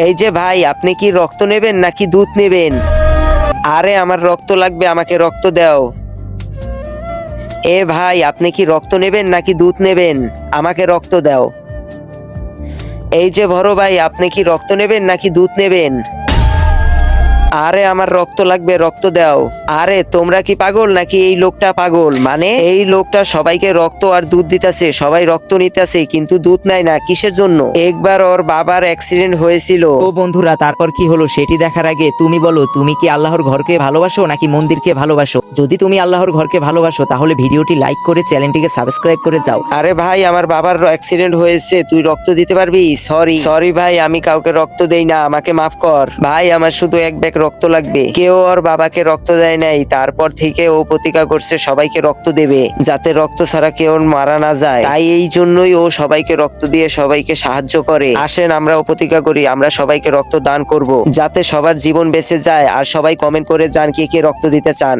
এই যে ভাই, আপনি কি রক্ত নেবেন নাকি দুধ নেবেন? আরে আমার রক্ত লাগবে, আমাকে রক্ত দাও। এ ভাই, আপনি কি রক্ত নেবেন নাকি দুধ নেবেন? আমাকে রক্ত দাও। এই যে বড় ভাই, আপনি কি রক্ত নেবেন নাকি দুধ নেবেন? আরে আমার রক্ত লাগবে, রক্ত দাও। আরে তোমরা কি পাগল নাকি এই লোকটা পাগল? মানে এই লোকটা সবাইকে রক্ত আর দুধ দিতেছে, সবাই রক্ত নিতেছে কিন্তু দুধ নেয় না, কিসের জন্য? একবার ওর বাবার অ্যাক্সিডেন্ট হয়েছিল। ও বন্ধুরা, তারপর কি হলো সেটি দেখার আগে তুমি বলো, তুমি কি আল্লাহর ঘরকে ভালোবাসো নাকি মন্দিরকে ভালোবাসো? যদি তুমি আল্লাহর ঘরকে ভালোবাসো তাহলে ভিডিওটি লাইক করে চ্যানেলটিকে সাবস্ক্রাইব করে যাও। আরে ভাই, আমার বাবার অ্যাক্সিডেন্ট হয়েছে, তুই রক্ত দিতে পারবি? সরি সরি ভাই, আমি কাউকে রক্ত দেই না, আমাকে মাফ কর ভাই। আমার শুধু এক ব্যাগ রক্ত লাগবে। কেউ ওর বাবাকে রক্ত দেয় নাই, তারপর থেকে ও প্রতিজ্ঞা করছে সবাইকে রক্ত দেবে, যাতে রক্ত ছাড়া কেউ মারা না যায়। তাই এই জন্যই ও সবাইকে রক্ত দিয়ে সবাইকে সাহায্য করে। আসেন আমরাও প্রতিজ্ঞা করি, আমরা সবাইকে রক্ত দান করব, যাতে সবার জীবন বেঁচে যায়। আর সবাই কমেন্ট করে জান কে কে রক্ত দিতে চান।